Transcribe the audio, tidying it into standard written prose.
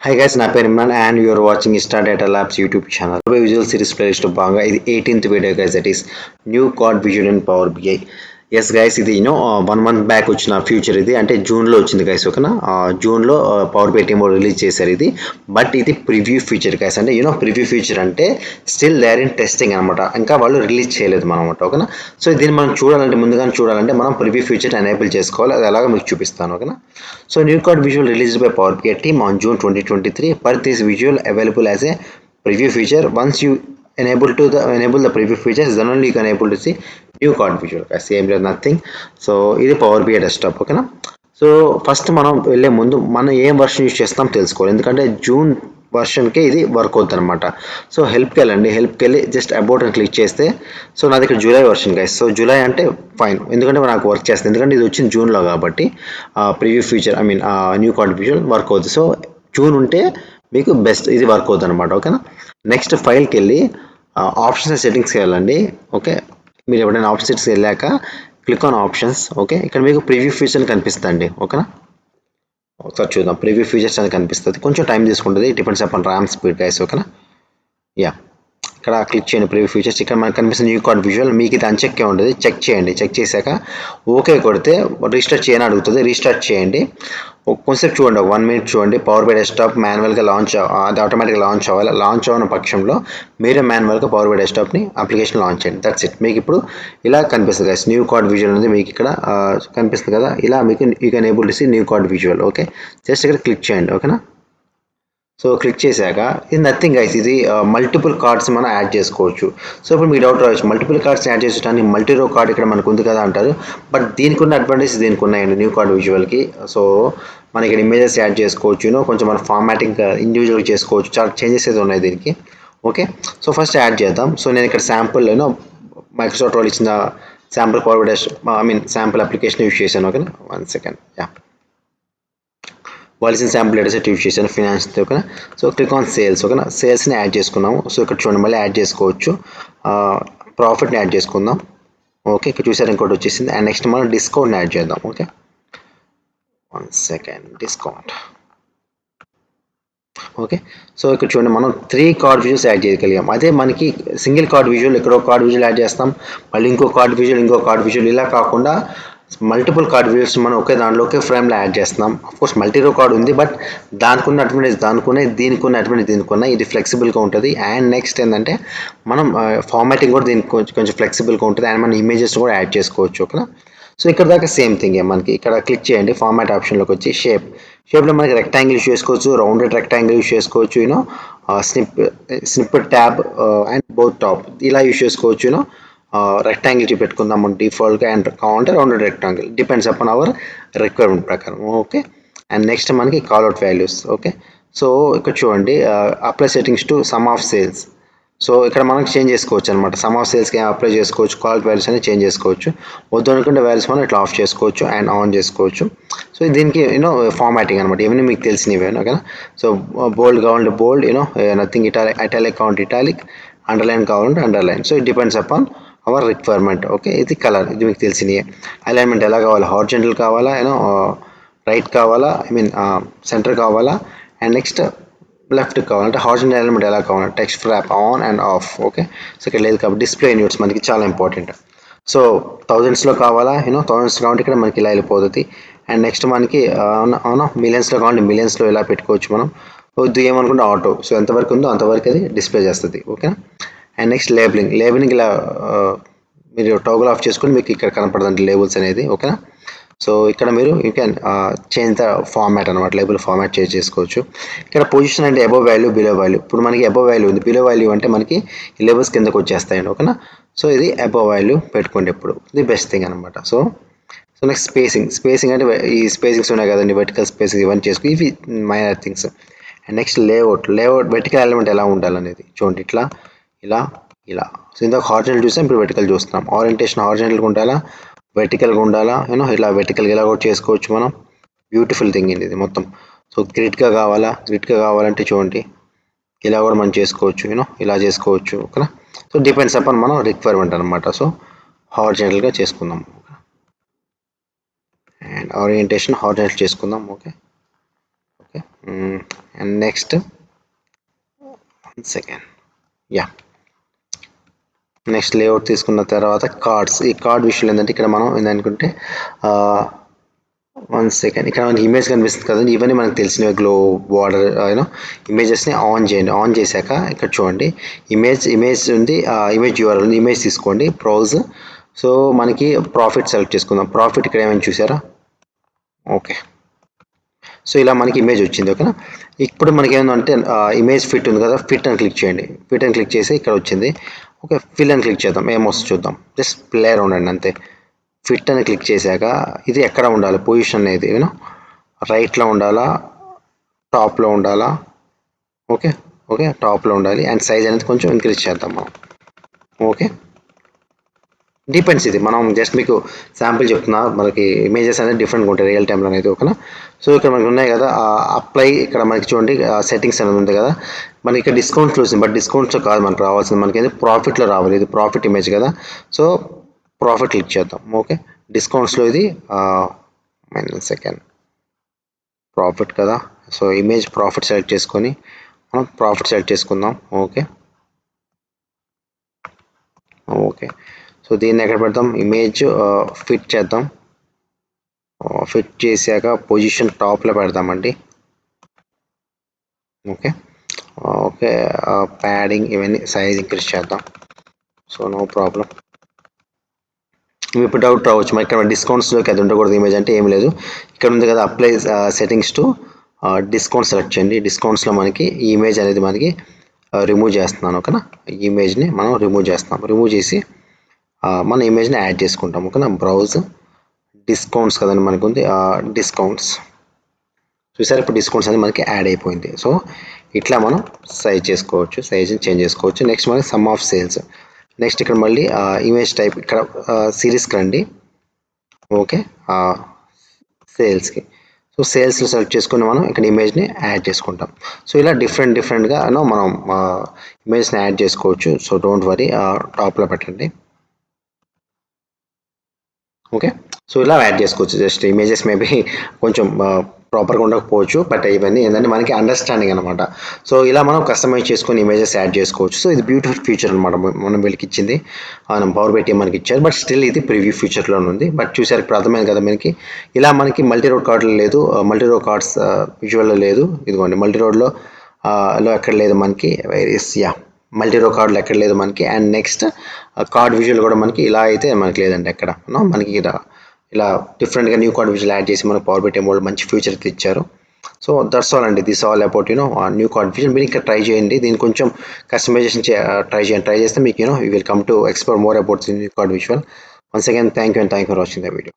Hi guys, నా పేరు Imran and you are watching Star Data Labs YouTube channel. Visual series playlist భాగంగా ఇది 18th video guys, that is new card visual in Power BI. Yes guys, ఇది 1 month back వచ్చిన future. ఇది అంటే జూన్లో వచ్చింది గైస్, ఓకేనా. జూన్లో పవర్ బై టీమ్ రిలీజ్ చేశారు ఇది. బట్ ఇది ప్రివ్యూ ఫీచర్ గైస్, అంటే ప్రివ్యూ ఫీచర్ అంటే స్టిల్ దేర్ ఇన్ టెస్టింగ్ అనమాట. ఇంకా వాళ్ళు రిలీజ్ చేయలేదు అనమాట, ఓకేనా. సో దీన్ని మనం చూడాలంటే, ముందుగానే చూడాలంటే మనం ప్రివ్యూ ఫీచర్ ఎనేబుల్ చేసుకోవాలి. అది ఎలాగో మీకు చూపిస్తాను, ఓకేనా. So new card visual released by Power BI team on June 2023. Per this visual available as a preview feature. Once you enable the preview features, then only you can able to see new card visual. Same like nothing. So ఇది power BI desktop, ఓకేనా. So first మనం వెళ్ళే ముందు మనం ఏం version use చేస్తాం తెలుసుకోవాలి. ఎందుకంటే జూన్ వర్షన్కే ఇది వర్క్ అవుతుంది అనమాట. సో హెల్ప్కి వెళ్ళండి, హెల్ప్కి వెళ్ళి జస్ట్ అబౌట్ అని క్లిక్ చేస్తే, సో నాది ఇక్కడ July version guys. So July అంటే ఫైన్, ఎందుకంటే నాకు వర్క్ చేస్తుంది. ఎందుకంటే ఇది వచ్చింది జూన్లో కాబట్టి preview feature new card visual work అవుతుంది. సో జూన్ ఉంటే మీకు బెస్ట్, ఇది వర్క్ అవుతుంది అనమాట, ఓకేనా. నెక్స్ట్ ఫైల్కి వెళ్ళి ఆప్షన్స్ సెట్టింగ్స్కి వెళ్ళండి, ఓకే. మీరు ఎప్పుడైనా ఆప్షన్ సెట్స్కి వెళ్ళాక క్లిక్ ఆన్ ఆప్షన్స్, ఓకే. ఇక్కడ మీకు ప్రివ్యూ ఫీచర్ కనిపిస్తుంది, ఓకేనా. ఒకసారి చూద్దాం. ప్రివ్యూ ఫీచర్స్ అనేది కనిపిస్తుంది, కొంచెం టైం తీసుకుంటుంది. Depends upon RAM speed guys, ఓకేనా. యా, ఇక్కడ క్లిక్ చేయండి ప్రివ్యూ ఫీచర్స్. ఇక్కడ మనకు కనిపిస్తుంది న్యూ కార్డ్ విజువల్. మీకు ఇది అన్చెక్కే ఉంటుంది, చెక్ చేయండి. చెక్ చేశాక ఓకే కొడితే రీస్టార్ట్ చేయని అడుగుతుంది, రీస్టార్ట్ చేయండి. కొంచెంసేపు చూడండి, ఒక 1 minute చూడండి. పవర్ బై డెస్క్టాప్ మాన్యువల్గా లాంచ్, అది ఆటోమేటిక్గా లాంచ్ అవ్వాలి. లాంచ్ అవ్వని పక్షంలో మీరే మాన్యువల్గా పవర్ బై డెస్క్టాప్ని అప్లికేషన్ లాంచ్ చేయండి. That's it. మీకు ఇప్పుడు ఇలా కనిపిస్తుంది గైస్, న్యూ కార్డ్ విజువల్ ఉంది మీకు ఇక్కడ కనిపిస్తుంది కదా. ఇలా మీకు you can able to see new card visual, okay. Just ఇక్కడ క్లిక్ చేయండి, ఓకేనా. సో క్లిక్ చేశాక ఇది నథింగ్ గైస్, ఇది మల్టిపుల్ కార్డ్స్ మనం యాడ్ చేసుకోవచ్చు. సో ఇప్పుడు మీకు డౌట్ రావచ్చు, మల్టిపుల్ కార్డ్స్ యాడ్ చేసుకోవడానికి మల్టీ రో కార్డ్ ఇక్కడ మనకు ఉంది కదా అంటారు. బట్ దీనికి ఉన్న అడ్వాంటేజ్ దీనికి ఉన్నాయండి న్యూ కార్డ్ విజువల్కి. సో మనకి ఇక్కడ ఇమేజెస్ యాడ్ చేసుకోవచ్చు, కొంచెం మన ఫార్మాటింగ్ ఇండివిజువల్ చేసుకోవచ్చు. చాలా చేంజెస్ అయితే ఉన్నాయి దీనికి, ఓకే. సో ఫస్ట్ యాడ్ చేద్దాం. సో నేను ఇక్కడ శాంపుల్ మైక్రోసాఫ్ట్ వాళ్ళు ఇచ్చిన sample power dash sample application use చేశాను, ఓకేనా. 1 second. యా, వాళ్ళు ఇచ్చిన శాంపుల్ డేటా సెట్ యూజ్ చేశాను ఫినాన్స్, ఓకేనా. సో క్లిక్ ఆన్ సేల్స్, ఓకేనా. సేల్స్ని యాడ్ చేసుకున్నాము. సో ఇక్కడ చూడండి, మళ్ళీ యాడ్ చేసుకోవచ్చు. ప్రాఫిట్ని యాడ్ చేసుకుందాం, ఓకే. ఇక్కడ చూసారు ఇంకోటి వచ్చేసింది. అండ్ నెక్స్ట్ మనం డిస్కౌంట్ని యాడ్ చేద్దాం, okay. 1 second. Discount, okay. So ఇక్కడ చూడండి, మనం 3 కార్డ్ విజువల్స్ యాడ్ చేయగలిగాం. అదే మనకి సింగిల్ కార్డ్ విజువల్, ఇక్కడ ఒక కార్డ్ విజువల్ యాడ్ చేస్తాం, మళ్ళీ ఇంకో కార్డ్ విజువల్, ఇలా కాకుండా మల్టిపుల్ కార్డ్ విజువల్స్ మనం ఒకే దాంట్లో ఒకే ఫ్రేమ్లో యాడ్ చేస్తున్నాం. అఫ్కోర్స్ మల్టీ రో కార్డ్ ఉంది, బట్ దానికి ఉన్న అడ్వాంటేజ్ దీనికి ఉన్న అడ్వాంటేజ్ దీనికి ఉన్నాయి. ఇది ఫ్లెక్సిబుల్గా ఉంటుంది. అండ్ నెక్స్ట్ ఏంటంటే మనం ఫార్మాటింగ్ కూడా దీనికి కొంచెం ఫ్లెక్సిబుల్గా ఉంటుంది. అండ్ మన ఇమేజెస్ కూడా యాడ్ చేసుకోవచ్చు, ఓకేనా. సో ఇక్కడ దాకా సేమ్ థింగ్. మనకి ఇక్కడ క్లిక్ చేయండి, ఫార్మాట్ ఆప్షన్లోకి వచ్చి షేప్లో మనకి రెక్టాంగిల్ యూస్ చేసుకోవచ్చు, రౌండెడ్ రెక్టాంగిల్ యూస్ చేసుకోవచ్చు, స్నిప్ ట్యాబ్ అండ్ బౌత్ టాప్ ఇలా యూస్ చేసుకోవచ్చు. రెక్టాంగిల్ పెట్టుకుందాము డిఫాల్ట్గా, అండ్ కావాలంటే rounded rectangle, depends upon our requirement ప్రకారం, ఓకే. అండ్ నెక్స్ట్ మనకి కాల్అవుట్ వాల్యూస్, ఓకే. సో ఇక్కడ చూడండి, apply settings to some of sales. So ఇక్కడ మనకి చేంజ్ చేసుకోవచ్చు అనమాట. సమ్ ఆఫ్ సేల్స్కి అప్లై చేసుకోవచ్చు, కాల్అవుట్ వాల్యూస్ అనేది చేంజ్ చేసుకోవచ్చు. వద్దు అనుకుంటే వాల్యూస్ మనం ఇట్లా ఆఫ్ చేసుకోవచ్చు అండ్ ఆన్ చేసుకోవచ్చు. సో దీనికి ఫార్మాటింగ్ అనమాట, ఇవన్నీ మీకు తెలిసినవి, ఓకేనా. సో బోల్డ్ కావాలంటే బోల్డ్, నథింగ్ ఇటాలిక్ కావాలంటే ఇటాలిక్, అండర్లైన్ కావాలంటే underline. So it depends upon our requirement, okay. ఇది కలర్, ఇది మీకు తెలిసినవి. అలైన్మెంట్ ఎలా కావాలా, హారిజాంటల్ కావాలా, రైట్ కావాలా, సెంటర్ కావాలా, అండ్ నెక్స్ట్ లెఫ్ట్ కావాలంటే హారిజాంటల్ ఎలిమెంట్ ఎలా కావాలి, text flop on and of, okay. So ఇక్కడ లేదు కాబట్టి డిస్ప్లే యూనిట్స్ మనకి చాలా ఇంపార్టెంట్. సో థౌజండ్స్లో కావాలా, థౌజండ్స్ కావాలంటే ఇక్కడ మనకి ఇలా వెళ్ళిపోతుంది. అండ్ నెక్స్ట్ మనకి అవునా మిలియన్స్లో కావాలంటే మిలియన్స్లో ఇలా పెట్టుకోవచ్చు మనం. వద్దు ఏమనుకుంటే ఆటో, సో ఎంతవరకు ఉందో అంతవరకు అది డిస్ప్లే చేస్తుంది, ఓకే. అండ్ నెక్స్ట్ లేబులింగ్ ఇలా మీరు టోగుల్ ఆఫ్ చేసుకుని మీకు ఇక్కడ కనపడదండి లేబుల్స్ అనేది, ఓకేనా. సో ఇక్కడ మీరు you can change the format అనమాట, లేబుల్ ఫార్మాట్ చేసుకోవచ్చు. ఇక్కడ పొజిషన్ అంటే అబోవ్ వాల్యూ, బిలో వాల్యూ. ఇప్పుడు మనకి అబోవ్ వాల్యూ ఉంది, బిలో వాల్యూ అంటే మనకి ఈ లేబుల్స్ కిందకు వచ్చేస్తాయండి, ఓకేనా. సో ఇది అబోవ్ వాల్యూ పెట్టుకోండి ఎప్పుడు, ఇది బెస్ట్ థింగ్ అనమాట. సో నెక్స్ట్ స్పేసింగ్ అంటే ఈ స్పేసింగ్స్ ఉన్నాయి కదండి, వెర్టికల్ స్పేసింగ్ ఇవన్నీ చేసుకో, ఇవి minor things. And next layout vertical element ఎలా ఉండాలనేది చూడండి, ఇట్లా ఇలా ఇలా. సో ఇందాక హారిజాంటల్ చూసాం, ఇప్పుడు వెర్టికల్ చూస్తున్నాం. ఓరియంటేషన్ హారిజాంటల్గా ఉండాలా, వెర్టికల్గా ఉండాలా, ఇలా వెర్టికల్గా ఇలా కూడా చేసుకోవచ్చు మనం. బ్యూటిఫుల్ థింగ్ ఇది మొత్తం. సో గ్రిడ్గా కావాలంటే చూడండి, ఇలా కూడా మనం చేసుకోవచ్చు, ఇలా చేసుకోవచ్చు, ఓకేనా. సో డిపెండ్స్ అపాన్ మనం రిక్వైర్మెంట్ అనమాట. సో హారిజాంటల్గా చేసుకుందాం, అండ్ ఓరియంటేషన్ హారిజాంటల్ చేసుకుందాం, okay. And next second yeah next layout తీసుకున్న తర్వాత కార్డ్స్, ఈ కార్డ్ విషయంలో ఏంటంటే ఇక్కడ మనం ఏంటనుకుంటే 1 సెకండ్ ఇక్కడ మనకి ఇమేజ్ కనిపిస్తుంది కదండి, ఇవన్నీ మనకు తెలిసినవి గ్లో బార్డర్ యూనో ఇమేజెస్ని ఆన్ చేయండి. ఆన్ చేశాక ఇక్కడ చూడండి ఇమేజ్ ఉంది, ఇమేజ్ యూఆర్ఎల్ ఉంది, ఇమేజ్ తీసుకోండి బ్రౌజ్. సో మనకి ప్రాఫిట్ సెలెక్ట్ చేసుకుందాం. ప్రాఫిట్ ఇక్కడ ఏమైనా చూసారా? ఓకే, సో ఇలా మనకి ఇమేజ్ వచ్చింది. ఓకేనా, ఇప్పుడు మనకి ఏంటంటే ఇమేజ్ ఫిట్ ఉంది కదా, ఫిట్ అని క్లిక్ చేయండి. ఫిట్ అని క్లిక్ చేసి ఇక్కడ వచ్చింది. ఓకే, ఫిల్ అని క్లిక్ చేద్దాం, ఏమొస్తుంది చూద్దాం. జస్ట్ ప్లేయర్ ఉండండి అంతే. ఫిట్ అని క్లిక్ చేశాక ఇది ఎక్కడ ఉండాలి పొజిషన్ అనేది, యూనో రైట్లో ఉండాలా, టాప్లో ఉండాలా? ఓకే ఓకే, టాప్లో ఉండాలి. అండ్ సైజ్ అనేది కొంచెం ఇంక్రీజ్ చేద్దాం మనం. ఓకే, డిపెండ్స్, ఇది మనం జస్ట్ మీకు శాంపిల్ చెప్తున్నా. మనకి ఇమేజెస్ అనేది డిఫరెంట్గా ఉంటాయి రియల్ టైంలో అనేది. ఓకేనా, సో ఇక్కడ మనకి ఉన్నాయి కదా అప్లై, ఇక్కడ మనకి చూడండి సెట్టింగ్స్ అనేది ఉంది కదా, మనకి ఇక్కడ డిస్కౌంట్స్లో వచ్చింది. బట్ డిస్కౌంట్స్లో కాదు మనకు రావాల్సింది, మనకి ఏది ప్రాఫిట్లో రావాలి. ఇది ప్రాఫిట్ ఇమేజ్ కదా, సో ప్రాఫిట్ క్లిక్ చేద్దాం. ఓకే, డిస్కౌంట్స్లో ఇది సెకండ్ ప్రాఫిట్ కదా, సో ఇమేజ్ ప్రాఫిట్ సెలెక్ట్ చేసుకొని మనం ప్రాఫిట్ సెలెక్ట్ చేసుకుందాం. ఓకే ఓకే, సో దీన్ని ఎక్కడ పెడతాం, ఇమేజ్ ఫిట్ చేద్దాం. ఫిట్ చేశాక పొజిషన్ టాప్లో పెడదామండి. ఓకే ఓకే, ప్యాడింగ్ ఇవన్నీ సైజ్ ఇంక్రీజ్ చేద్దాం. So no problem. ఇప్పుడు డౌట్ రావచ్చు, మరి ఇక్కడ డిస్కౌంట్స్లోకి అది ఉండకూడదు ఇమేజ్ అంటే ఏం లేదు. ఇక్కడ ఉంది కదా apply settings to discount select చేయండి. డిస్కౌంట్స్లో మనకి ఈ ఇమేజ్ అనేది మనకి రిమూవ్ చేస్తున్నాను. ఓకేనా, ఈ ఇమేజ్ని మనం రిమూవ్ చేస్తాం. రిమూవ్ చేసి మన ఇమేజ్ని యాడ్ చేసుకుంటాం. ఓకేనా, బ్రౌజ్ డిస్కౌంట్స్ కదండి మనకు ఉంది, డిస్కౌంట్స్ చూసారు, ఇప్పుడు డిస్కౌంట్స్ అనేది మనకి యాడ్ అయిపోయింది. సో ఇట్లా మనం సైజ్ చేసుకోవచ్చు, సైజ్ని చేంజ్ చేసుకోవచ్చు. నెక్స్ట్ మనకి సమ్ ఆఫ్ సేల్స్. నెక్స్ట్ ఇక్కడ మళ్ళీ ఇమేజ్ టైప్ ఇక్కడ సిరీస్కి రండి. ఓకే, సేల్స్కి, సో సేల్స్లో సెలెక్ట్ చేసుకుని మనం ఇక్కడ ఇమేజ్ని యాడ్ చేసుకుంటాం. సో ఇలా డిఫరెంట్గా మనం ఇమేజ్ని యాడ్ చేసుకోవచ్చు. సో డోంట్ వరీ, టాప్లో పెట్టండి. ఓకే, సో ఇలా యాడ్ చేసుకోవచ్చు. జస్ట్ ఇమేజెస్ మేబీ కొంచెం ప్రాపర్గా ఉండకపోవచ్చు, బట్ ఇవన్నీ ఏంటంటే మనకి అండర్స్టాండింగ్ అనమాట. సో ఇలా మనం కస్టమైజ్ చేసుకొని ఇమేజెస్ యాడ్ చేసుకోవచ్చు. సో ఇది బ్యూటిఫుల్ ఫీచర్ అనమాట, మనం వీళ్ళకి ఇచ్చింది. మనం పవర్ పెట్టి మనకి ఇచ్చారు, బట్ స్టిల్ ఇది ప్రివ్యూ ఫీచర్లో ఉంది. బట్ చూసారు ఇప్పుడు అర్థమైంది కదా మనకి. ఇలా మనకి మల్టీ రోడ్ కార్డులో లేదు, మల్టీ రోడ్ కార్డ్స్ విజువల్లో లేదు. ఇదిగోండి మల్టీ రోడ్లో ఎక్కడ లేదు మనకి, యా మల్టీ రో కార్డులు ఎక్కడ లేదు మనకి. అండ్ నెక్స్ట్ కార్డ్ విజువల్ కూడా మనకి ఇలా అయితే మనకి లేదండి ఎక్కడ. మనకి ఇలా డిఫరెంట్గా న్యూ కార్డ్ విజువల్ యాడ్ చేసి మనకు పవర్ పెట్టే వాళ్ళు మంచి ఫీచర్ ఇచ్చారు. సో దట్స్ ఆల్ అండి, this all about new card visual. మీరు ఇక్కడ ట్రై చేయండి, దీన్ని కొంచెం కస్టమైజేషన్ ట్రై చేయండి. ట్రై చేస్తే మీకు you will come to explore more about new card visual. Once again thank you and thank you for watching the video.